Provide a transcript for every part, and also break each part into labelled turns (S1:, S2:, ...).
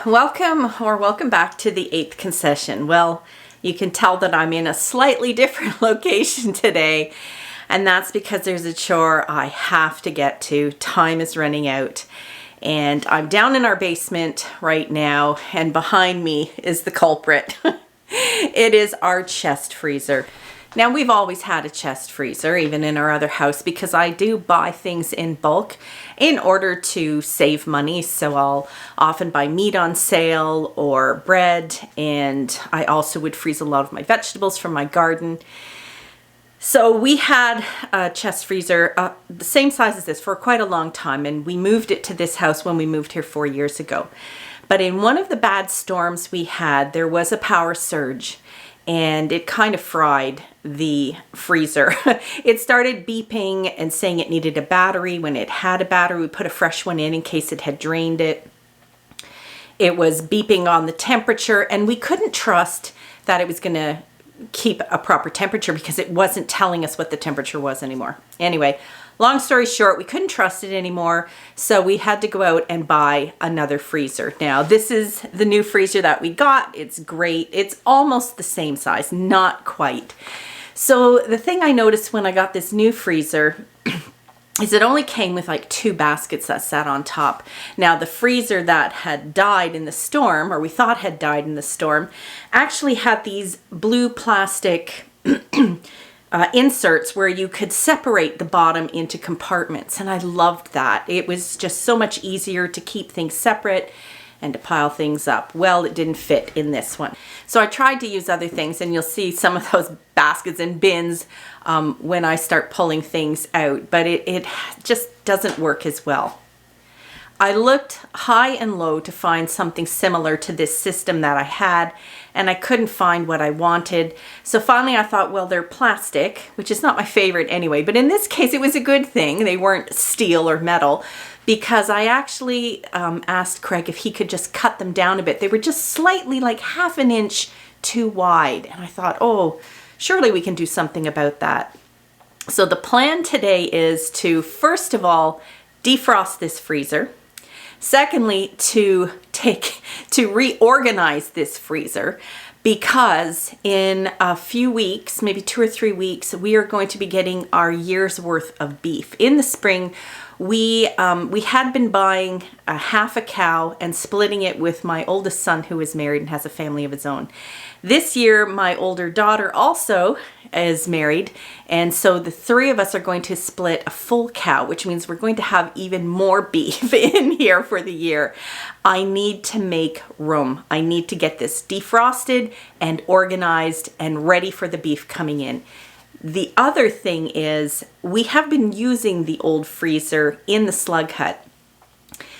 S1: Welcome back to the 8th concession. Well, you can tell that I'm in a slightly different location today, and that's because there's a chore I have to get to. Time is running out, and I'm down in our basement right now, and behind me is the culprit. It is our chest freezer. Now, we've always had a chest freezer, even in our other house, because I do buy things in bulk in order to save money. So I'll often buy meat on sale or bread, and I also would freeze a lot of my vegetables from my garden. So we had a chest freezer the same size as this for quite a long time, and we moved it to this house when we moved here 4 years ago. But in one of the bad storms we had, there was a power surge, and it kind of fried the freezer. It started beeping and saying it needed a battery. When it had a battery, we put a fresh one in case it had drained it. It was beeping on the temperature, and we couldn't trust that it was going to keep a proper temperature because it wasn't telling us what the temperature was anymore. Anyway, long story short, we couldn't trust it anymore, so we had to go out and buy another freezer. Now, this is the new freezer that we got. It's great. It's almost the same size, not quite. So the thing I noticed when I got this new freezer is it only came with like 2 baskets that sat on top. Now, the freezer that had died in the storm, or we thought had died in the storm, actually had these blue plastic inserts where you could separate the bottom into compartments, and I loved that. It was just so much easier to keep things separate and to pile things up. Well, it didn't fit in this one. So I tried to use other things, and you'll see some of those baskets and bins when I start pulling things out, but it just doesn't work as well. I looked high and low to find something similar to this system that I had, and I couldn't find what I wanted. So finally I thought, well, they're plastic, which is not my favorite anyway, but in this case it was a good thing. They weren't steel or metal, because I actually asked Craig if he could just cut them down a bit. They were just slightly, like ½ an inch too wide, and I thought, oh, surely we can do something about that. So the plan today is to, first of all, defrost this freezer. Secondly, to reorganize this freezer, because in a few weeks, maybe 2 or 3 weeks, we are going to be getting our year's worth of beef. In the spring, we had been buying ½ a cow and splitting it with my oldest son, who is married and has a family of his own. This year, my older daughter also is married, and so the 3 of us are going to split a full cow, which means we're going to have even more beef in here for the year. I need to make room. I need to get this defrosted and organized and ready for the beef coming in. The other thing is, we have been using the old freezer in the slug hut.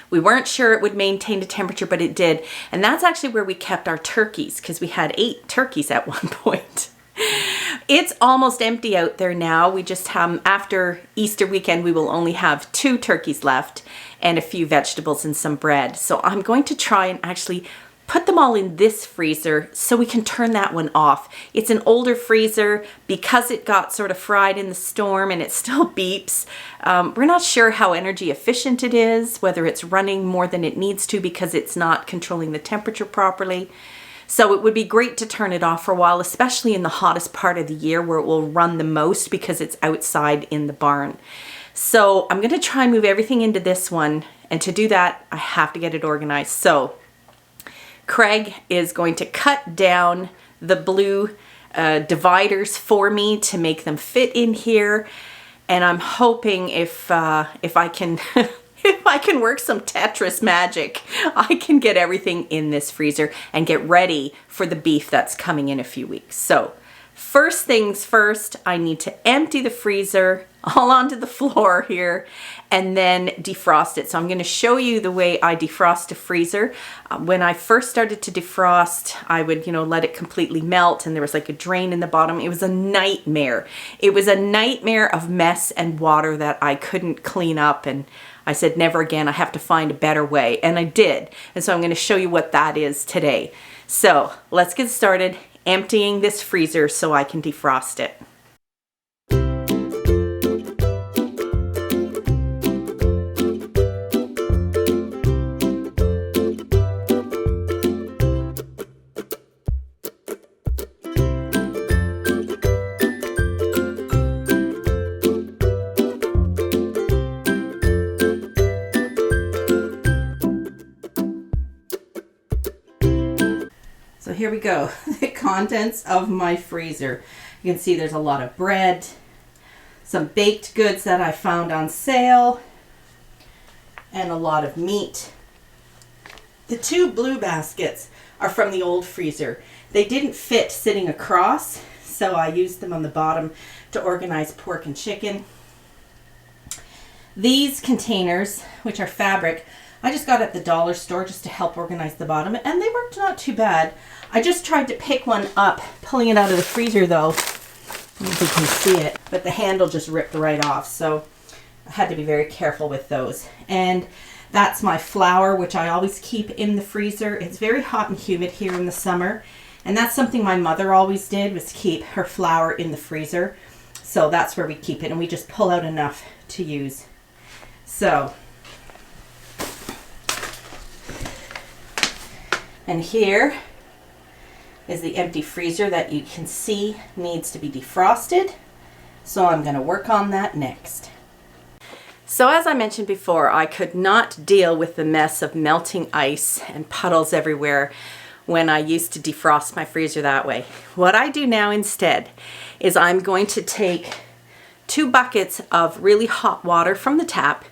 S1: We weren't sure it would maintain the temperature, but it did. And that's actually where we kept our turkeys, because we had 8 turkeys at one point. It's almost empty out there now. We just have, after Easter weekend, we will only have 2 turkeys left and a few vegetables and some bread. So I'm going to try and actually put them all in this freezer so we can turn that one off. It's an older freezer because it got sort of fried in the storm and it still beeps. We're not sure how energy efficient it is, whether it's running more than it needs to because it's not controlling the temperature properly. So it would be great to turn it off for a while, especially in the hottest part of the year where it will run the most because it's outside in the barn. So I'm going to try and move everything into this one, and to do that, I have to get it organized. So Craig is going to cut down the blue dividers for me to make them fit in here, and I'm hoping if I can if I can work some Tetris magic, I can get everything in this freezer and get ready for the beef that's coming in a few weeks. So first things first, I need to empty the freezer all onto the floor here and then defrost it. So I'm going to show you the way I defrost a freezer. When I first started to defrost, I would, let it completely melt, and there was like a drain in the bottom. It was a nightmare. It was a nightmare of mess and water that I couldn't clean up, and I said, never again, I have to find a better way, and I did. And so I'm going to show you what that is today. So let's get started emptying this freezer so I can defrost it. here we go. The contents of my freezer. You can see there's a lot of bread, some baked goods that I found on sale, and a lot of meat. The 2 blue baskets are from the old freezer. They didn't fit sitting across, so I used them on the bottom to organize pork and chicken. These containers, which are fabric, I just got at the dollar store just to help organize the bottom, and they worked not too bad. I just tried to pick one up, pulling it out of the freezer though. I don't know if you can see it, but the handle just ripped right off, so I had to be very careful with those. And that's my flour, which I always keep in the freezer. It's very hot and humid here in the summer, and that's something my mother always did, was keep her flour in the freezer. So that's where we keep it, and we just pull out enough to use. So, and here is the empty freezer that you can see needs to be defrosted. So I'm going to work on that next. So as I mentioned before, I could not deal with the mess of melting ice and puddles everywhere when I used to defrost my freezer that way. What I do now instead is I'm going to take 2 buckets of really hot water from the tap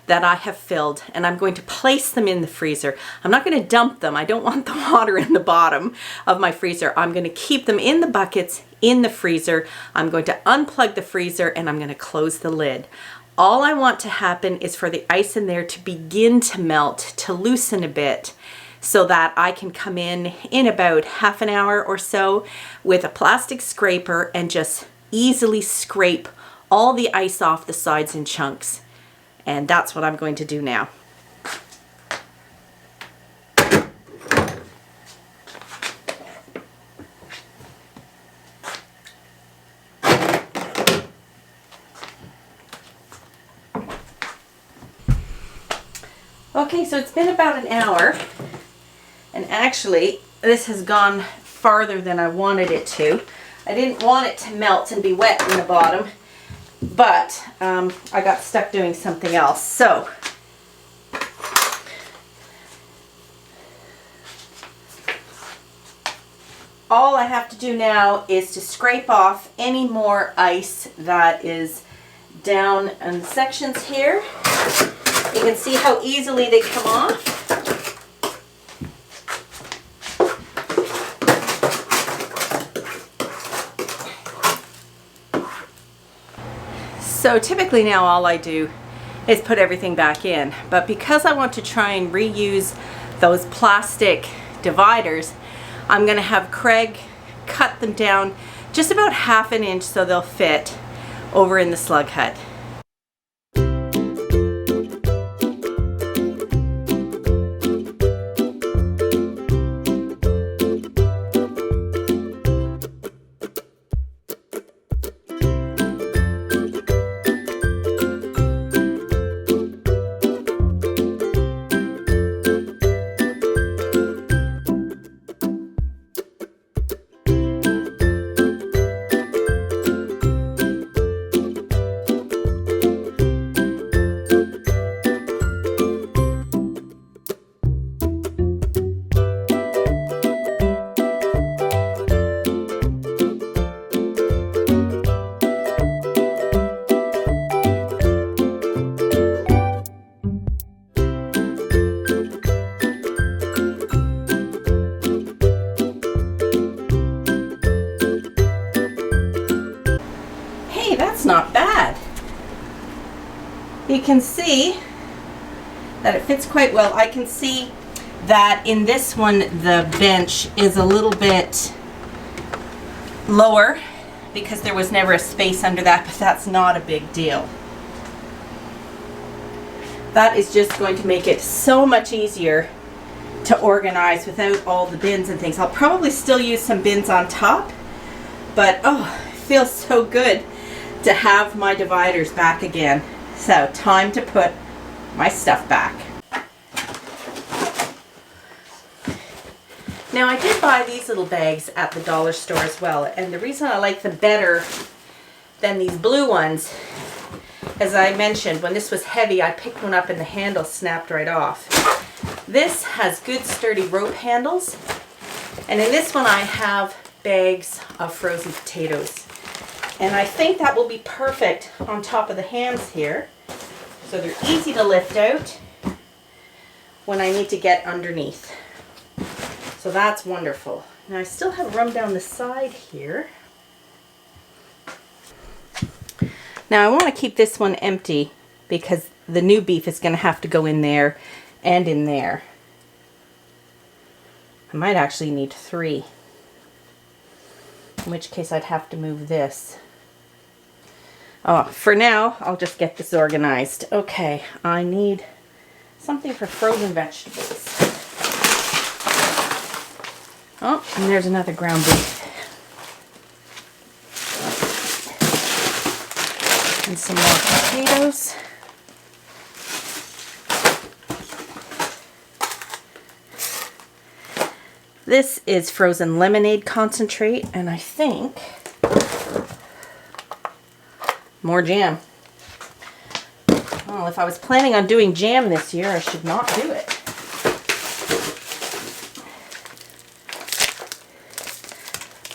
S1: that I have filled, and I'm going to place them in the freezer. I'm not going to dump them. I don't want the water in the bottom of my freezer. I'm going to keep them in the buckets in the freezer. I'm going to unplug the freezer and I'm going to close the lid. All I want to happen is for the ice in there to begin to melt, to loosen a bit, so that I can come in about half an hour or so with a plastic scraper and just easily scrape all the ice off the sides in chunks. And that's what I'm going to do now. Okay, so it's been about an hour, and actually this has gone farther than I wanted it to. I didn't want it to melt and be wet in the bottom, but I got stuck doing something else. So all I have to do now is to scrape off any more ice that is down in the sections here. You can see how easily they come off. So typically now all I do is put everything back in, but because I want to try and reuse those plastic dividers, I'm going to have Craig cut them down just about ½ an inch so they'll fit over in the slug hut. Not bad. You can see that it fits quite well. I can see that in this one the bench is a little bit lower because there was never a space under that, but that's not a big deal. That is just going to make it so much easier to organize without all the bins and things. I'll probably still use some bins on top, but oh, it feels so good to have my dividers back again. So time to put my stuff back. Now I did buy these little bags at the dollar store as well, and the reason I like them better than these blue ones, as I mentioned, when this was heavy I picked one up and the handle snapped right off. This has good sturdy rope handles, And in this one I have bags of frozen potatoes. And I think that will be perfect on top of the hams here. So they're easy to lift out when I need to get underneath. So that's wonderful. Now I still have room down the side here. Now I want to keep this one empty because the new beef is going to have to go in there and in there. I might actually need 3. In which case I'd have to move this. Oh, for now, I'll just get this organized. Okay, I need something for frozen vegetables. Oh, and there's another ground beef. And some more potatoes. This is frozen lemonade concentrate, and I think more jam. Well, if I was planning on doing jam this year, I should not do it.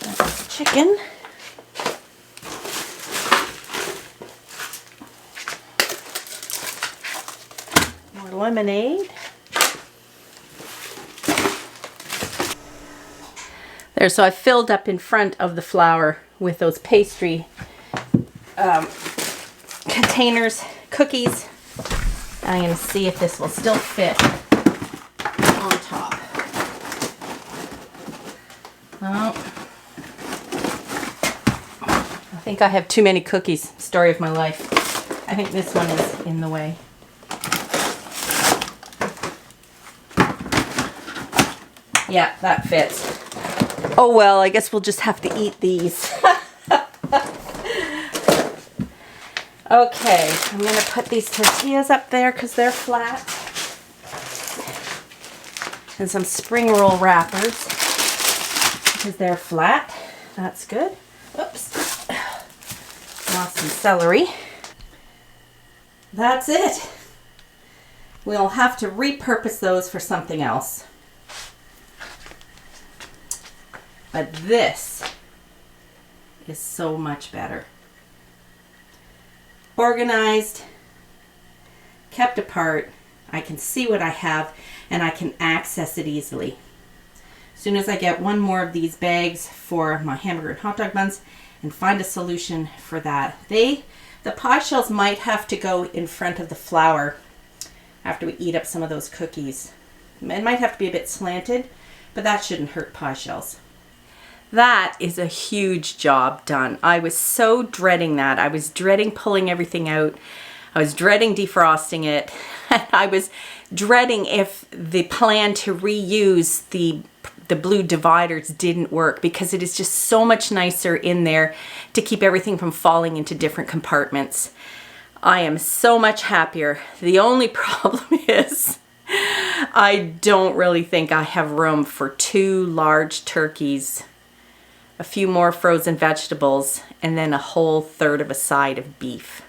S1: That's chicken. More lemonade. There, so I filled up in front of the flour with those pastry containers, cookies. I'm going to see if this will still fit on top. Oh, I think I have too many cookies. Story of my life. I think this one is in the way. Yeah, that fits. Oh well, I guess we'll just have to eat these. Okay, I'm going to put these tortillas up there because they're flat. And some spring roll wrappers because they're flat. That's good. Oops. Lost some celery. That's it. We'll have to repurpose those for something else. But this is so much better. Organized, kept apart, I can see what I have and I can access it easily. As soon as I get one more of these bags for my hamburger and hot dog buns and find a solution for that. The pie shells might have to go in front of the flour after we eat up some of those cookies. It might have to be a bit slanted, but that shouldn't hurt pie shells. That is a huge job done. I was so dreading that. I was dreading pulling everything out. I was dreading defrosting it. I was dreading if the plan to reuse the blue dividers didn't work because it is just so much nicer in there to keep everything from falling into different compartments. I am so much happier. The only problem is I don't really think I have room for 2 large turkeys, a few more frozen vegetables, and then a whole third of a side of beef.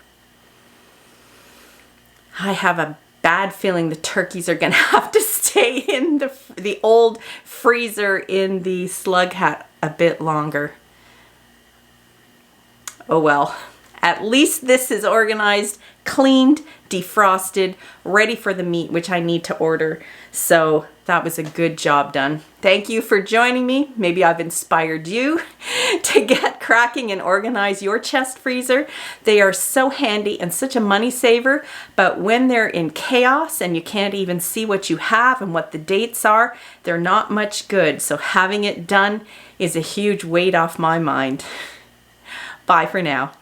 S1: I have a bad feeling the turkeys are going to have to stay in the old freezer in the slug hat a bit longer. Oh well. At least this is organized, cleaned, defrosted, ready for the meat, which I need to order. So that was a good job done. Thank you for joining me. Maybe I've inspired you to get cracking and organize your chest freezer. They are so handy and such a money saver, but when they're in chaos and you can't even see what you have and what the dates are, they're not much good. So having it done is a huge weight off my mind. Bye for now.